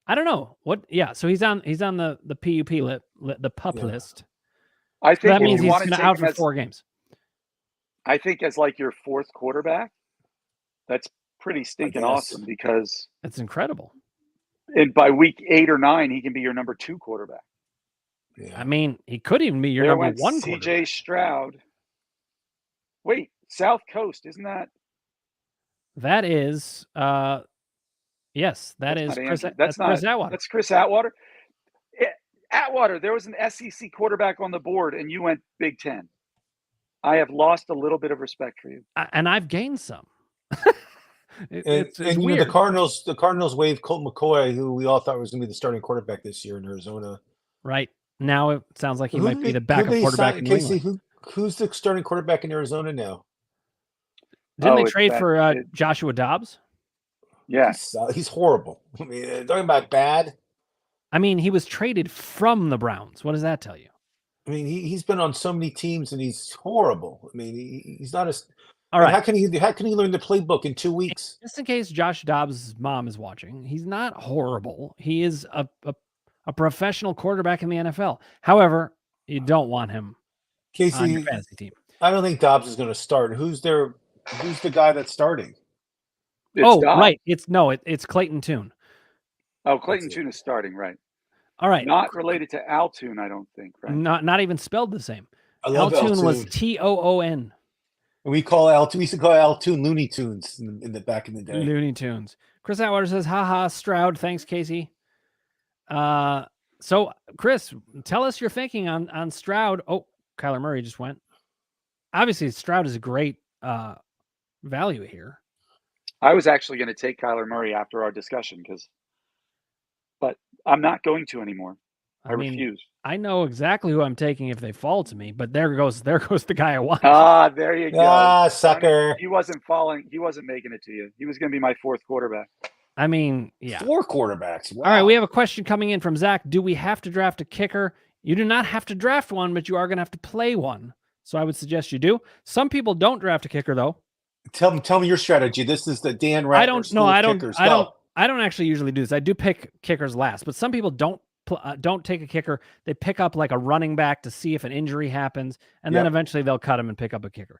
I don't know what. Yeah, so he's on the PUP the PUP list. I think so that means he's going to out for 4 games. I think as like your 4th quarterback, that's pretty stinking awesome because that's incredible. And by week 8 or 9, he can be your number 2 quarterback. Yeah. I mean, he could even be your number one CJ quarterback. Stroud. Wait, South Coast, isn't that? That is, yes, that's Chris Atwater. That's Chris Atwater. Atwater, there was an SEC quarterback on the board, and you went Big Ten. I have lost a little bit of respect for you, and I've gained some. It's weird. You know, the Cardinals waived Colt McCoy, who we all thought was going to be the starting quarterback this year in Arizona. Right now, it sounds like he might be the backup quarterback in New England. Who's the starting quarterback in Arizona now? Didn't they trade for Joshua Dobbs? Yeah, he's horrible. I mean, talking about bad. I mean, he was traded from the Browns. What does that tell you? I mean, he's been on so many teams and he's horrible. I mean, he's not as. All right. How can he learn the playbook in 2 weeks? Just in case Josh Dobbs' mom is watching, he's not horrible. He is a professional quarterback in the NFL. However, you don't want him on your fantasy team. I don't think Dobbs is going to start. Who's the guy that's starting? Right. It's Clayton Tune. Oh, Clayton Tune is starting, right? All right. Not related to Al Tune, I don't think. Right? Not even spelled the same. Al Tune was Toon. We used to call Al Tune Looney Tunes in the back in the day. Looney Tunes. Chris Atwater says, haha, Stroud. Thanks, Casey. So Chris, tell us your thinking on Stroud. Oh, Kyler Murray just went. Obviously, Stroud is a great value here. I was actually going to take Kyler Murray after our discussion but I'm not going to anymore. I refuse. I know exactly who I'm taking if they fall to me, but there goes the guy I want. There you go. Sucker. He wasn't falling. He wasn't making it to you. He was going to be my fourth quarterback. I mean, yeah. 4 quarterbacks. Wow. All right, we have a question coming in from Zach. Do we have to draft a kicker? You do not have to draft one, but you are going to have to play one. So I would suggest you do. Some people don't draft a kicker, though. Tell me your strategy. This is the Dan Ratner I don't actually usually do this. I do pick kickers last, but some people don't take a kicker. They pick up like a running back to see if an injury happens, and then eventually they'll cut him and pick up a kicker.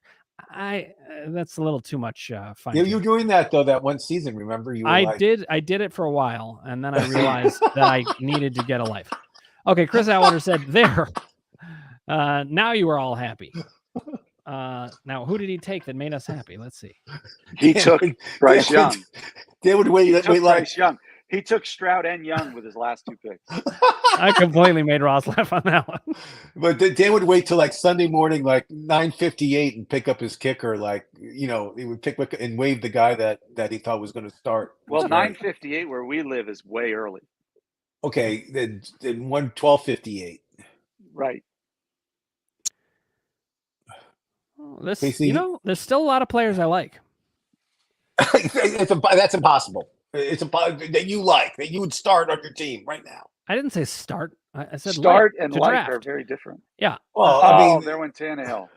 That's a little too much fun. Yeah, you were doing that though that one season. Remember, I did it for a while, and then I realized that I needed to get a life. Okay, Chris Atwater said there. Now you are all happy. Now, who did he take that made us happy? Let's see. He took Bryce Young. Bryce Young. He took Stroud and Young with his last 2 picks. I completely made Ross laugh on that one. But Dan would wait till like Sunday morning, like 9:58, and pick up his kicker. Like, he would pick and wave the guy that he thought was going to start. Well, 9:58 where we live is way early. Okay, then 12:58. Right. There's still a lot of players I like. That's impossible. It's that you would start on your team right now. I didn't say start. I said start and like draft are very different. Yeah. Well, there went Tannehill.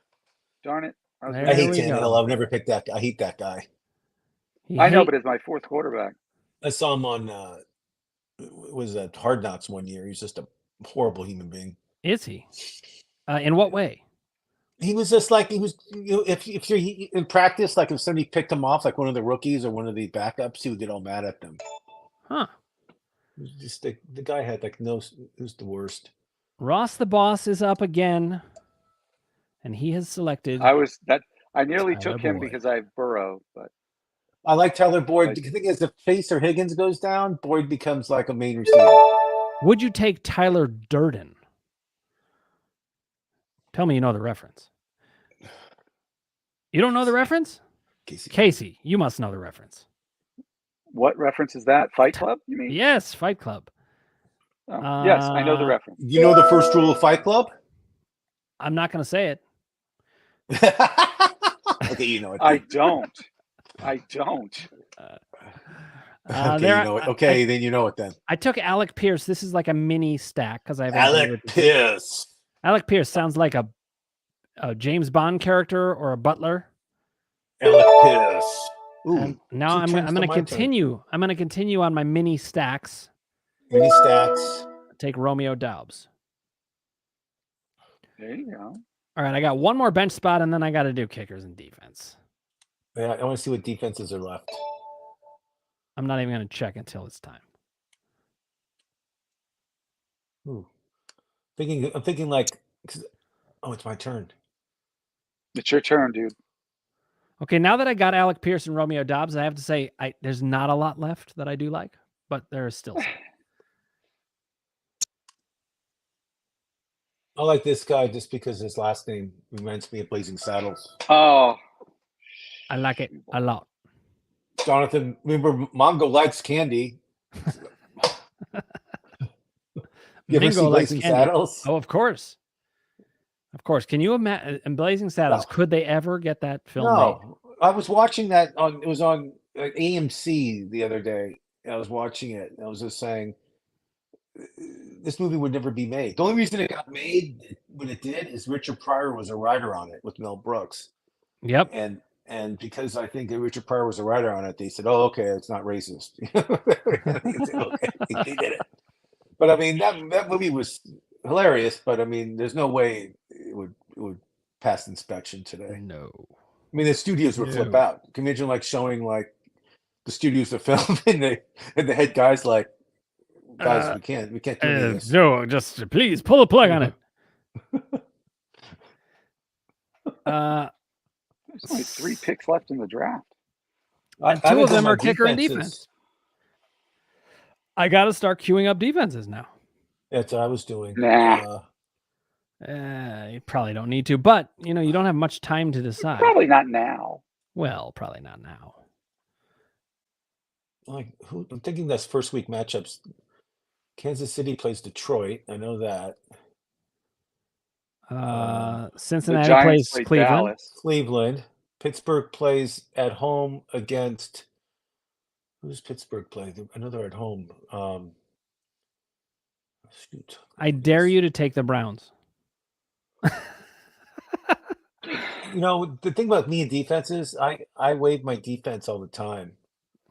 Darn it. I hate Tannehill. I've never picked that guy. I hate that guy. I know, but it's my fourth quarterback. I saw him on Hard Knocks one year. He's just a horrible human being. Is he? In what way? He was just like if you're in practice, like if somebody picked him off, like one of the rookies or one of the backups, he would get all mad at them. Huh? Just the guy had who's the worst. Ross the boss is up again, and he has selected. I nearly took him because I have Burrow, but I like Tyler Boyd. The thing is, if Chase or Higgins goes down, Boyd becomes like a main receiver. Would you take Tyler Durden? Tell me you know the reference. You don't know the reference? Casey, you must know the reference. What reference is that? Fight Club, you mean? Yes, Fight Club. Yes, I know the reference. You know the first rule of Fight Club? I'm not going to say it. Okay, you know it. I don't. Okay, then you know it then. I took Alec Pierce. This is like a mini stack because I have Alec Pierce. Alec Pierce sounds like a James Bond character or a butler. Alec Pierce. Ooh, now I'm going to continue. I'm going to continue on my mini stacks. Mini stacks. Take Romeo Doubs. There you go. All right, I got one more bench spot, and then I got to do kickers and defense. Yeah, I want to see what defenses are left. I'm not even going to check until it's time. Ooh. I'm thinking like, oh, it's my turn. It's your turn, dude. Okay, now that I got Alec Pierce and Romeo Dobbs, I have to say there's not a lot left that I do like, but there is still some. I like this guy just because his last name reminds me of Blazing Saddles. Oh, I like it a lot. Jonathan, remember Mongo likes candy. You ever see Blazing Saddles? Oh, of course. Of course. Can you imagine? And Blazing Saddles, could they ever get that film made? I was watching that it was on AMC the other day. I was watching it. I was just saying, this movie would never be made. The only reason it got made when it did is Richard Pryor was a writer on it with Mel Brooks. Yep. And because I think Richard Pryor was a writer on it, they said, "Oh, okay, it's not racist." Okay, they did it. But I mean, that movie was hilarious. But I mean, there's no way it would pass inspection today. No. I mean, the studios would flip out. Can you imagine like showing like the studios of film and the head guys like, guys, we can't do this. No, just please pull the plug on it. There's only 3 picks left in the draft. And 2 of them are kicker and defense. I got to start queuing up defenses now. That's what I was doing. Nah. You probably don't need to, but you don't have much time to decide. Probably not now. Well, probably not now. Like, I'm thinking that's first week matchups. Kansas City plays Detroit. I know that. Cincinnati plays Cleveland. Dallas. Cleveland. Pittsburgh plays at home against. Who's Pittsburgh play? I know they're at home. Shoot. I dare you to take the Browns. The thing about me and defense is I waive my defense all the time.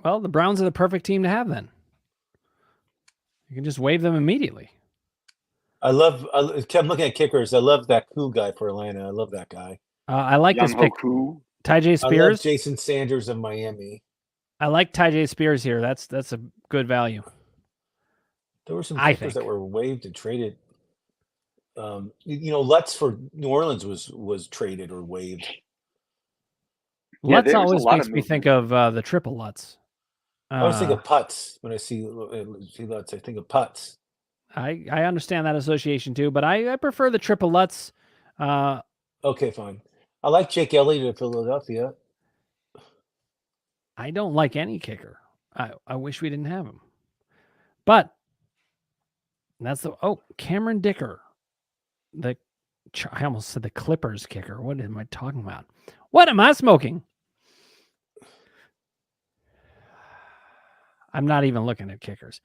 Well, the Browns are the perfect team to have then. You can just waive them immediately. I'm looking at kickers. I love that Koo guy for Atlanta. I love that guy. I like this pick. Tyjae Spears. I love Jason Sanders of Miami. I like Tyjae Spears here. That's a good value. There were some kickers that were waived and traded. Lutz for New Orleans was traded or waived. Lutz always makes me think of the triple Lutz. I always think of putts when I see Lutz. I think of putts. I understand that association too, but I prefer the triple Lutz. Okay, fine. I like Jake Elliott of Philadelphia. I don't like any kicker. I wish we didn't have him. But that's Cameron Dicker. I almost said the Clippers kicker. What am I talking about? What am I smoking? I'm not even looking at kickers.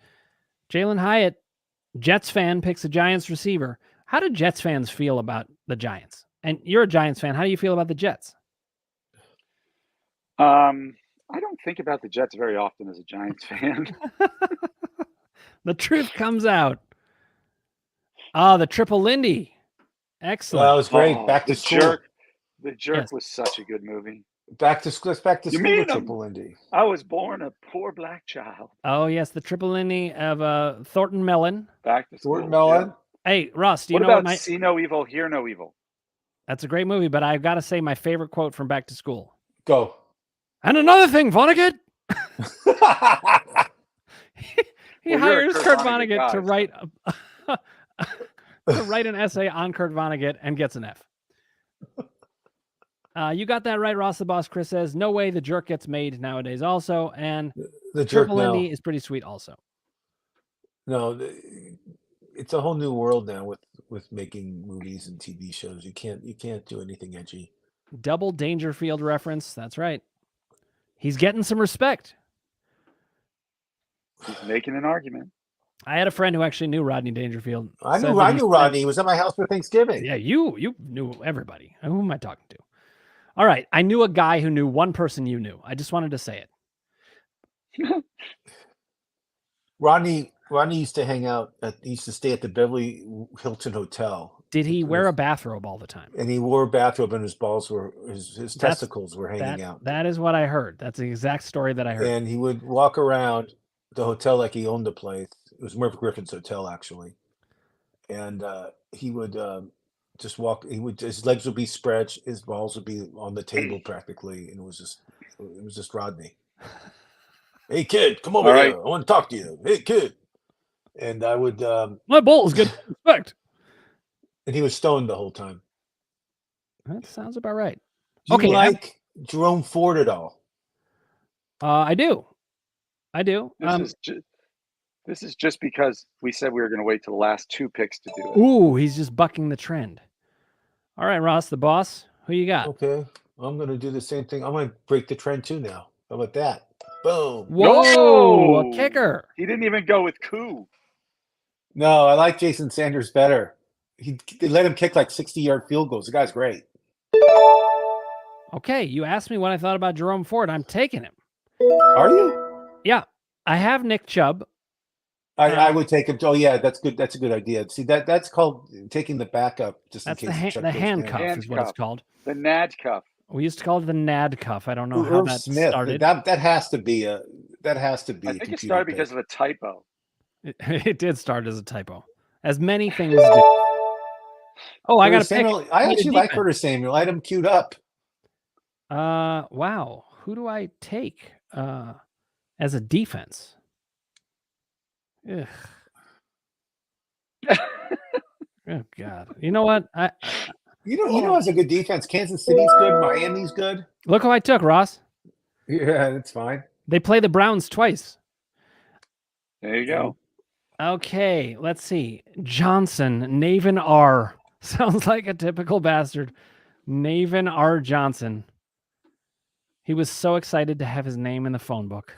Jalen Hyatt, Jets fan, picks a Giants receiver. How do Jets fans feel about the Giants? And you're a Giants fan. How do you feel about the Jets? I don't think about the Jets very often as a Giants fan. The truth comes out. Oh, the triple Lindy. Excellent. That was great. Back to school. The Jerk was such a good movie. Back to school. Triple Lindy. I was born a poor black child. Oh yes, the triple Lindy of Thornton Mellon. Back to school. Thornton Mellon. Yeah. Hey, Ross, do you what know about See No Evil, Hear No Evil? That's a great movie, but I've got to say my favorite quote from Back to School. Go. And another thing, Vonnegut. he hires Kurt Vonnegut to write an essay on Kurt Vonnegut and gets an F. You got that right, Ross the Boss. Chris says, no way the Jerk gets made nowadays also. And the Jerk Triple Lindy is pretty sweet also. No, it's a whole new world now with making movies and TV shows. You can't do anything edgy. Double Dangerfield reference. That's right. He's getting some respect. He's making an argument. I had a friend who actually knew Rodney Dangerfield. I knew Rodney. He was at my house for Thanksgiving. Yeah, you knew everybody. Who am I talking to? All right. I knew a guy who knew one person you knew. I just wanted to say it. Rodney used to hang out he used to stay at the Beverly Hilton Hotel. Did he wear a bathrobe all the time? And he wore a bathrobe and his balls were his testicles were hanging out. That is what I heard. That's the exact story that I heard. And he would walk around the hotel like he owned the place. It was Merv Griffin's hotel, actually. and he would just walk. His legs would be spread, his balls would be on the table practically, and it was just Rodney. Hey kid, come over here. I want to talk to you. Hey kid, and I would. My ball is good. Respect. And he was stoned the whole time. That sounds about right. Do you like Jerome Ford at all? I do. This is just because we said we were going to wait till the last 2 picks to do it. Ooh, he's just bucking the trend. All right, Ross, the boss. Who you got? Okay, I'm going to do the same thing. I'm going to break the trend too now. How about that? Boom. Whoa, a kicker. He didn't even go with Koo. No, I like Jason Sanders better. They let him kick like 60-yard field goals. The guy's great. Okay, you asked me what I thought about Jerome Ford. I'm taking him. Are you? Yeah, I have Nick Chubb. I would take him. Oh yeah, that's good. That's a good idea. See, that's called taking the backup. Just that's in case the handcuff is what it's called. The NAD cuff. We used to call it the NAD cuff. I don't know how that started. That has to be a. That has to be. I think it started because of a typo. It did start as a typo, as many things do. Oh, I got to pick. I actually like Curtis Samuel. I had him queued up. Wow. Who do I take as a defense? Ugh. Oh God. You know what? You know, it's a good defense. Kansas City's good. Miami's good. Look who I took, Ross. Yeah, that's fine. They play the Browns twice. There you go. Okay, let's see. Johnson, Navin R. Sounds like a typical bastard. Navin R. Johnson. He was so excited to have his name in the phone book.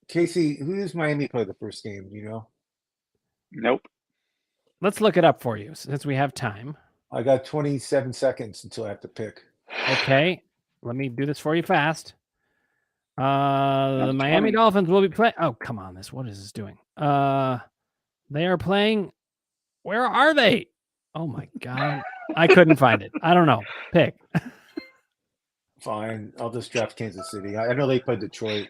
Casey, who does Miami play the first game? Do you know? Nope. Let's look it up for you since we have time. I got 27 seconds until I have to pick. Okay, let me do this for you fast. The Miami Dolphins will be playing. Oh, come on, what is this doing? They are playing. Where are they? Oh my God, I couldn't find it. I don't know. Pick. Fine, I'll just draft Kansas City. I know they played Detroit.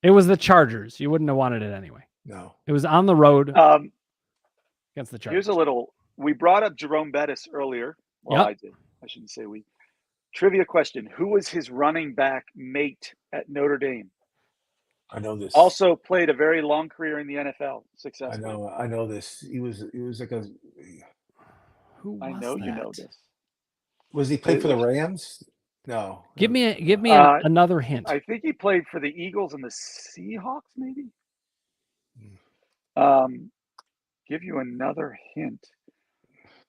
It was the Chargers. You wouldn't have wanted it anyway. No, it was on the road against the Chargers. Here's a little. We brought up Jerome Bettis earlier. Well, I did. I shouldn't say we. Trivia question: who was his running back mate at Notre Dame? I know this. Also played a very long career in the NFL. Successful. I know this. He was like a. Who was I know that? You know this. Was he played for the Rams? No. Give me another hint. I think he played for the Eagles and the Seahawks, maybe. Give you another hint.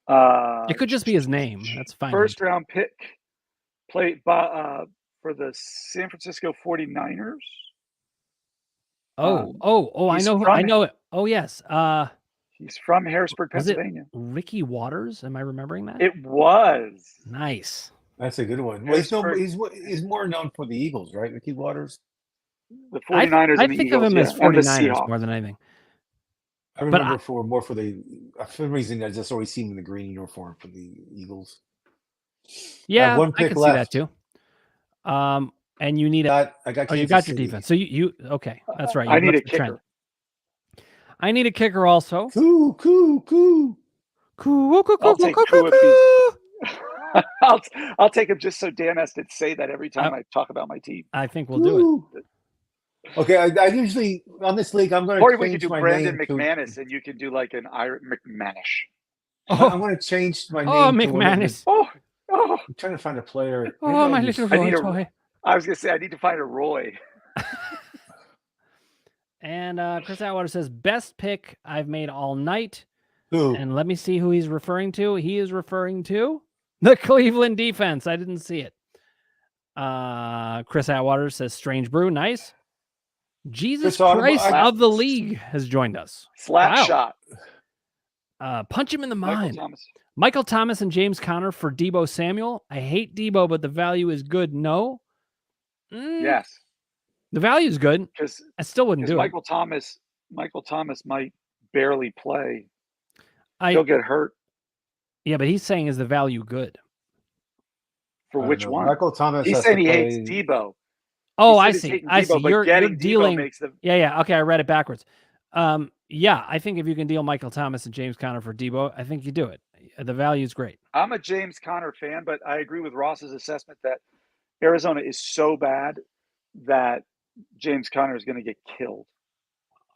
It could just be his name. That's fine. First round pick. Played for the San Francisco 49ers. I know it. Oh yes. He's from Harrisburg, Pennsylvania. Ricky Waters? Am I remembering that? It was. Nice. That's a good one. Well, he's more known for the Eagles, right? Ricky Waters. The 49ers. I think of him as 49ers more than anything. I remember for some reason I just always seen him in the green uniform for the Eagles. Yeah, I can see that too. And you need you got your defense. So you okay? That's right. I need a kicker. I need a kicker also. Coo. I'll take I'll take him just so Dan has to say that every time I talk about my team. I think we'll do it. Okay, I usually on this league I'm going to change we could do my Brandon name McManus, and you can do like an Irish McManish. I'm going to change my name. Oh, McManus. I'm trying to find a player. Oh, my little Roy. I was going to say I need to find a Roy. And Chris Atwater says best pick I've made all night. Who? And let me see who he's referring to. He is referring to the Cleveland defense. I didn't see it. Chris Atwater says Strange Brew. Nice. Jesus Christ of the league has joined us. Slap shot. Punch him in the mind. Michael Thomas and James Conner for Deebo Samuel. I hate Deebo, but the value is good. No. Yes. The value is good. Because I still wouldn't do Michael Thomas might barely play. He'll get hurt. Yeah, but he's saying is the value good? For which one? Michael Thomas. He's saying he hates Deebo. Oh, I see. I see. You're dealing. Makes them... Yeah. Okay, I read it backwards. Yeah, I think if you can deal Michael Thomas and James Conner for Debo, I think you do it. The value is great. I'm a James Conner fan, but I agree with Ross's assessment that Arizona is so bad that James Conner is going to get killed.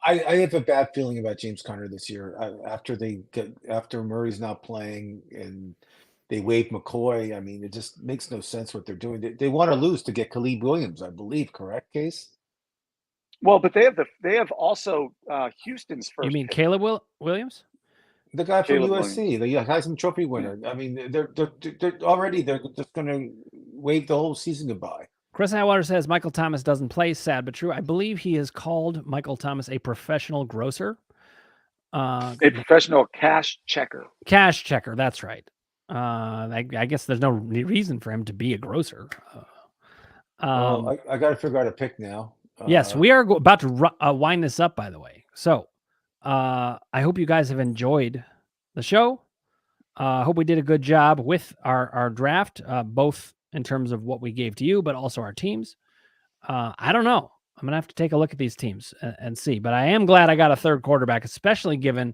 I have a bad feeling about James Conner this year. After Murray's not playing and they waived McCoy. I mean, it just makes no sense what they're doing. They want to lose to get Khalid Williams, I believe. Correct, Case? Well, but they have also Houston's first. You mean pick. Caleb Williams? The guy from Caleb USC, Williams. the Heisman Trophy winner. I mean, they're already they're just going to wave the whole season goodbye. Chris Atwater says Michael Thomas doesn't play. Sad but true. I believe he has called Michael Thomas a professional grocer. A professional cash checker. Cash checker. That's right. I guess there's no reason for him to be a grocer. I got to figure out a pick now. Yes, we are about to wind this up, by the way. So I hope you guys have enjoyed the show. I hope we did a good job with our draft, both in terms of what we gave to you, but also our teams. I don't know. I'm going to have to take a look at these teams and see. But I am glad I got a third quarterback, especially given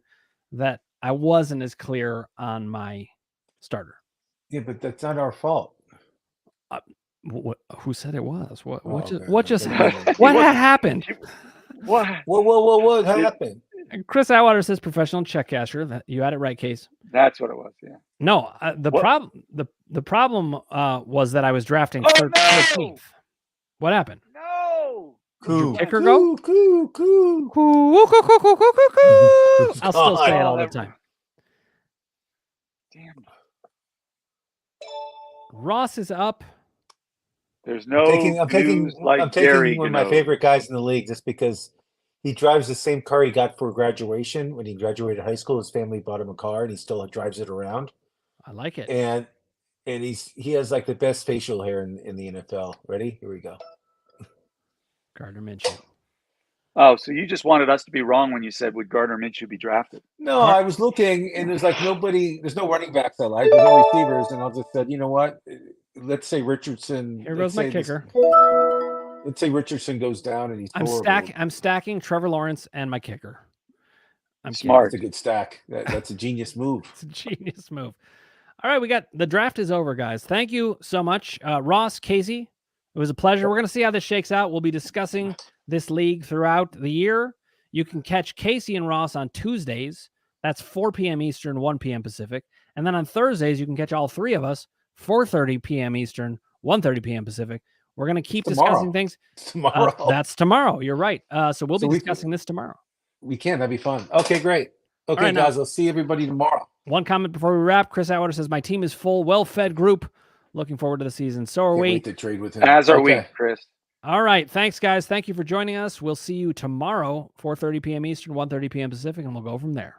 that I wasn't as clear on my starter. Yeah, but that's not our fault. Who said it was? What What happened? What happened? Chris Atwater says professional check casher. You had it right, Case. That's what it was. Yeah. No, the problem was that I was drafting 13th. What happened? No. Did your kicker go? Coo. I'll still say it all the time. Damn. Ross is up. There's no. I'm taking one of my favorite guys in the league just because he drives the same car he got for graduation when he graduated high school. His family bought him a car and he still drives it around. I like it. And he has like the best facial hair in the NFL. Ready? Here we go. Gardner Minshew. Oh, so you just wanted us to be wrong when you said would Gardner Minshew be drafted? No, I was looking and there's like there's no running backs I like. There's no receivers. And I just said, you know what? Let's say Richardson. Here goes my kicker. Let's say Richardson goes down and he's I'm stacking Trevor Lawrence and my kicker. I'm smart. That's a good stack. That's a genius move. It's a genius move. All right, the draft is over, guys. Thank you so much. Ross, Casey, it was a pleasure. We're going to see how this shakes out. We'll be discussing this league throughout the year. You can catch Casey and Ross on Tuesdays. That's 4 p.m. Eastern, 1 p.m. Pacific. And then on Thursdays, you can catch all three of us, 4:30 p.m. Eastern, 1:30 p.m. Pacific. We're going to keep discussing things. Tomorrow. That's tomorrow. You're right. So we'll be discussing this tomorrow. We can. That'd be fun. Okay, great. Okay, right, guys, I'll see everybody tomorrow. One comment before we wrap. Chris Atwater says, my team is full, well-fed group. Looking forward to the season. So are we. Can't wait to trade with him. As are we, Chris. All right. Thanks, guys. Thank you for joining us. We'll see you tomorrow, 4:30 p.m. Eastern, 1:30 p.m. Pacific, and we'll go from there.